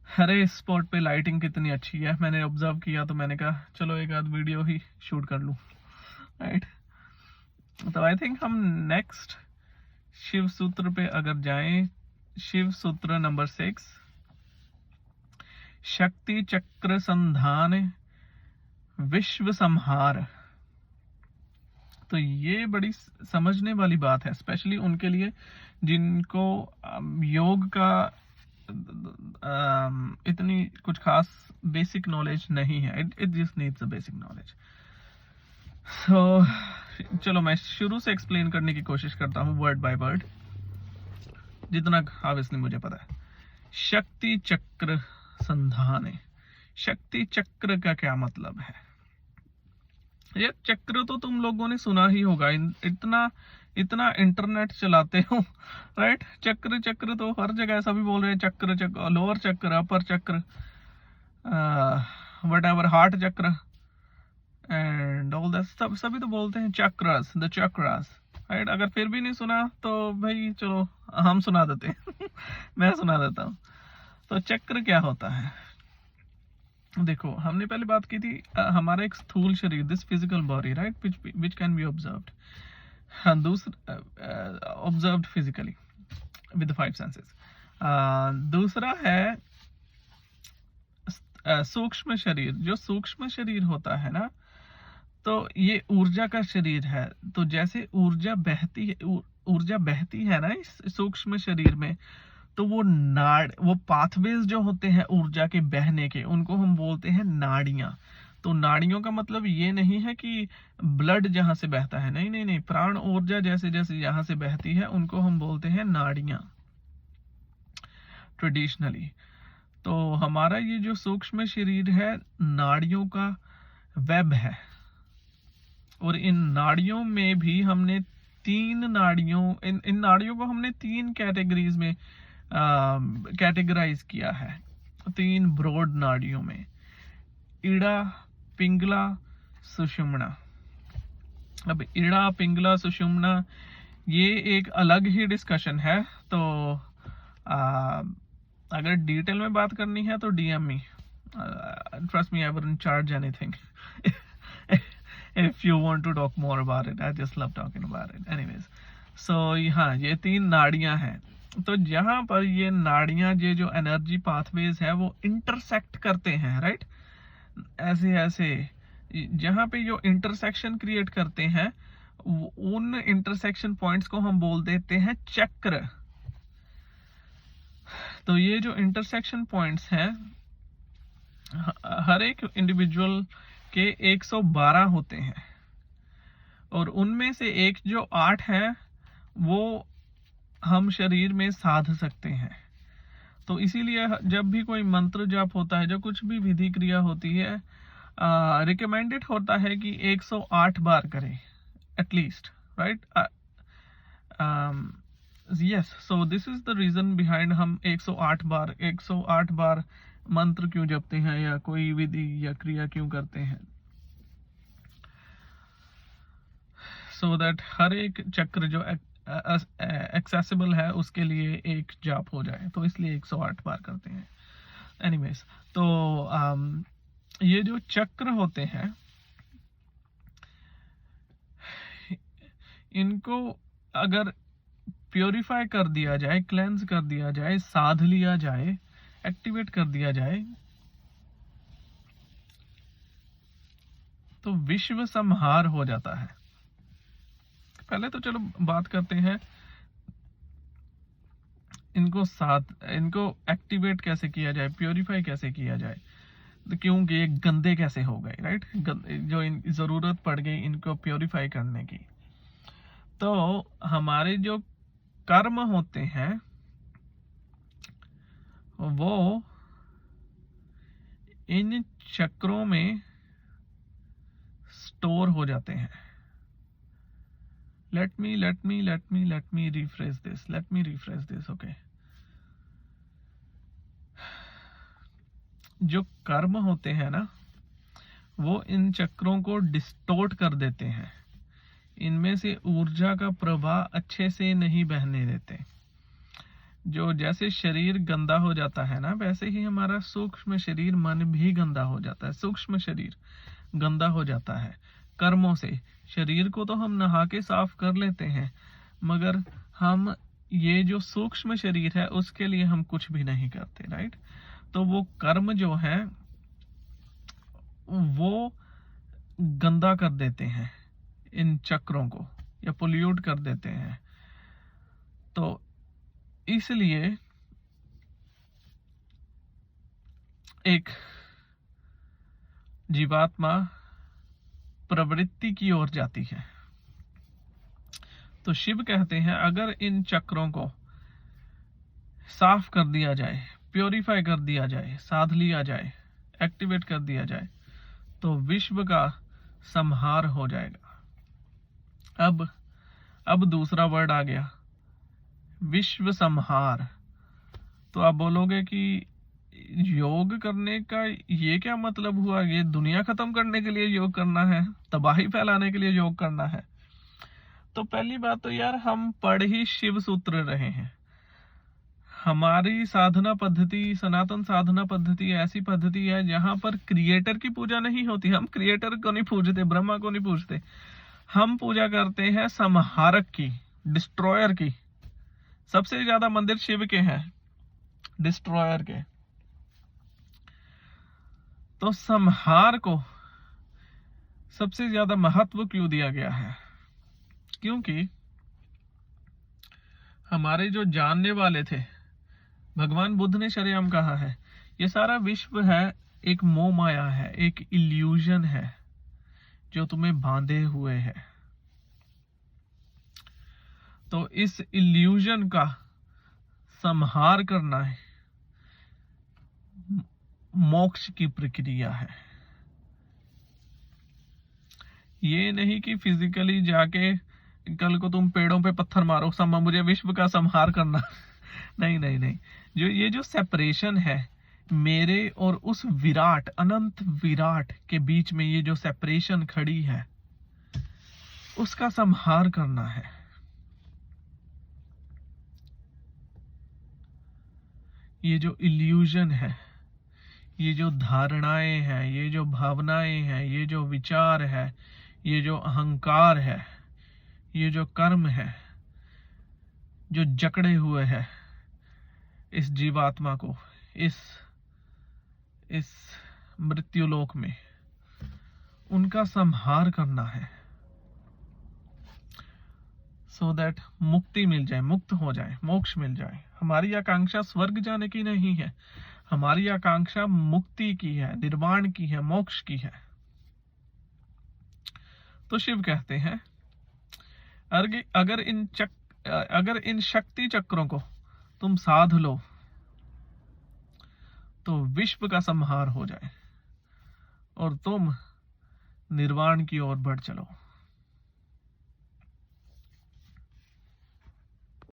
अरे इस स्पॉट पे लाइटिंग कितनी अच्छी है, मैंने ऑब्जर्व किया तो मैंने कहा चलो एक आध वीडियो ही शूट कर लूं, राइट। तो आई थिंक हम नेक्स्ट शिव सूत्र पे अगर जाएं, शिव सूत्र नंबर 6, शक्ति चक्र संधान विश्व संहार। तो ये बड़ी समझने वाली बात है, स्पेशली उनके लिए जिनको योग का इतनी कुछ खास बेसिक नॉलेज नहीं है। It just needs a basic knowledge. So चलो मैं शुरू से एक्सप्लेन करने की कोशिश करता हूँ वर्ड बाय वर्ड, जितना ऑब्वियसली मुझे पता है। शक्ति चक्र संधान, शक्ति चक्र का क्या मतलब है? ये चक्र तो तुम लोगों ने सुना ही होगा, इतना इतना इंटरनेट चलाते हो, राइट। चक्र चक्र तो हर जगह सभी बोल रहे हैं, चक्र चक्र, लोअर चक्र, अपर चक्र, वट एवर, हार्ट चक्र एंड ऑल दैट, सभी तो बोलते हैं चक्रस, द चक्रस, राइट। अगर फिर भी नहीं सुना तो भाई चलो हम सुना देते हैं मैं सुना देता हूँ। तो चक्र क्या होता है? देखो हमने पहले बात की थी, हमारा एक स्थूल शरीर, this physical body, right, which can be observed, हाँ, दूसरा ऑब्जर्व्ड फिजिकली विद 5 सेंसेस। दूसरा है सूक्ष्म शरीर। जो सूक्ष्म शरीर होता है ना, तो ये ऊर्जा का शरीर है। तो जैसे ऊर्जा बहती है ना इस सूक्ष्म शरीर में, तो वो पाथवेज जो होते हैं ऊर्जा के बहने के, उनको हम बोलते हैं नाड़ियां। तो नाड़ियों का मतलब ये नहीं है कि ब्लड जहां से बहता है, नहीं नहीं नहीं, प्राण ऊर्जा जैसे जैसे यहां से बहती है उनको हम बोलते हैं नाड़ियां ट्रेडिशनली। तो हमारा ये जो सूक्ष्म शरीर है नाड़ियों का वेब है, और इन नाड़ियों में भी हमने इन नाड़ियों को हमने 3 कैटेगरीज में कैटेगराइज किया है, 3 ब्रॉड नाड़ियों में, इड़ा, पिंगला, सुषुम्ना। अब इड़ा, पिंगला, सुषुम्ना ये एक अलग ही डिस्कशन है। तो अगर डिटेल में बात करनी है तो DM me, trust me, I wouldn't charge anything if you want to talk more about it. I just love talking about it. Anyways, so हाँ, ये 3 नाड़ियां हैं। तो जहां पर ये नाड़ियां, ये जो एनर्जी पाथवेज है वो इंटरसेक्ट करते हैं, राइट, ऐसे ऐसे, जहां पे जो इंटरसेक्शन क्रिएट करते हैं उन इंटरसेक्शन पॉइंट्स को हम बोल देते हैं चक्र। तो ये जो इंटरसेक्शन पॉइंट्स हैं, हर एक इंडिविजुअल के 112 होते हैं, और उनमें से एक जो 8 है वो हम शरीर में साध सकते हैं। तो इसीलिए जब भी कोई मंत्र जाप होता है, जब कुछ भी विधि क्रिया होती है, रिकमेंडेड होता है कि 108 बार करें at least, right. Yes, so this is the reason behind हम 108 बार मंत्र क्यों जपते हैं या कोई विधि या क्रिया क्यों करते हैं, सो दैट हर एक चक्र जो एक्सेसिबल है उसके लिए एक जाप हो जाए, तो इसलिए 108 बार करते हैं। एनीवेज, तो ये जो चक्र होते हैं इनको अगर प्योरीफाई कर दिया जाए, क्लेंस कर दिया जाए, साध लिया जाए, एक्टिवेट कर दिया जाए, तो विश्व संहार हो जाता है। पहले तो चलो बात करते हैं इनको एक्टिवेट कैसे किया जाए, प्योरीफाई कैसे किया जाए, तो क्योंकि ये गंदे कैसे हो गए, राइट, जो जरूरत पड़ गई इनको प्योरीफाई करने की। तो हमारे जो कर्म होते हैं वो इन चक्रों में स्टोर हो जाते हैं। let me rephrase this, okay। जो कर्म होते हैं ना वो इन चक्रों को डिस्टोर्ट कर देते हैं, इनमें से ऊर्जा का प्रवाह अच्छे से नहीं बहने देते। जो जैसे शरीर गंदा हो जाता है ना, वैसे ही हमारा सूक्ष्म शरीर मन भी गंदा हो जाता है। सूक्ष्म शरीर गंदा हो जाता है कर्मों से। शरीर को तो हम नहा के साफ कर लेते हैं, मगर हम ये जो सूक्ष्म शरीर है उसके लिए हम कुछ भी नहीं करते, राइट। तो वो कर्म जो है वो गंदा कर देते हैं इन चक्रों को, या पोल्यूट कर देते हैं। तो इसलिए एक जीवात्मा प्रवृत्ति की ओर जाती है। तो शिव कहते हैं अगर इन चक्रों को साफ कर दिया जाए, प्योरीफाई कर दिया जाए, साध लिया जाए, एक्टिवेट कर दिया जाए, तो विश्व का संहार हो जाएगा। अब दूसरा वर्ड आ गया, विश्व संहार। तो आप बोलोगे कि योग करने का ये क्या मतलब हुआ? ये दुनिया खत्म करने के लिए योग करना है, तबाही फैलाने के लिए योग करना है? तो पहली बात तो यार, हम पढ़ ही शिव सूत्र रहे हैं। हमारी साधना पद्धति, सनातन साधना पद्धति ऐसी पद्धति है जहां पर क्रिएटर की पूजा नहीं होती। हम क्रिएटर को नहीं पूजते, ब्रह्मा को नहीं पूजते, हम पूजा करते हैं संहारक की, डिस्ट्रॉयर की। सबसे ज्यादा मंदिर शिव के हैं, डिस्ट्रॉयर के। तो संहार को सबसे ज्यादा महत्व क्यों दिया गया है? क्योंकि हमारे जो जानने वाले थे, भगवान बुद्ध ने शरेआम कहा है, ये सारा विश्व है एक मोह माया है, एक इल्यूजन है जो तुम्हें बांधे हुए है। तो इस इल्यूजन का संहार करना है, मोक्ष की प्रक्रिया है। ये नहीं कि फिजिकली जाके कल को तुम पेड़ों पे पत्थर मारो, मुझे विश्व का संहार करना। नहीं नहीं नहीं, ये जो सेपरेशन है मेरे और उस विराट, अनंत विराट के बीच में, ये जो सेपरेशन खड़ी है, उसका संहार करना है। ये जो इल्यूजन है, ये जो धारणाएं हैं, ये जो भावनाएं हैं, ये जो विचार है, ये जो अहंकार है, ये जो कर्म है, जो जकड़े हुए हैं इस जीवात्मा को, इस मृत्युलोक में, उनका संहार करना है, सो दैट मुक्ति मिल जाए, मुक्त हो जाए, मोक्ष मिल जाए। हमारी आकांक्षा स्वर्ग जाने की नहीं है, हमारी आकांक्षा मुक्ति की है, निर्वाण की है, मोक्ष की है। तो शिव कहते हैं अगर इन शक्ति चक्रों को तुम साध लो तो विश्व का संहार हो जाए और तुम निर्वाण की ओर बढ़ चलो।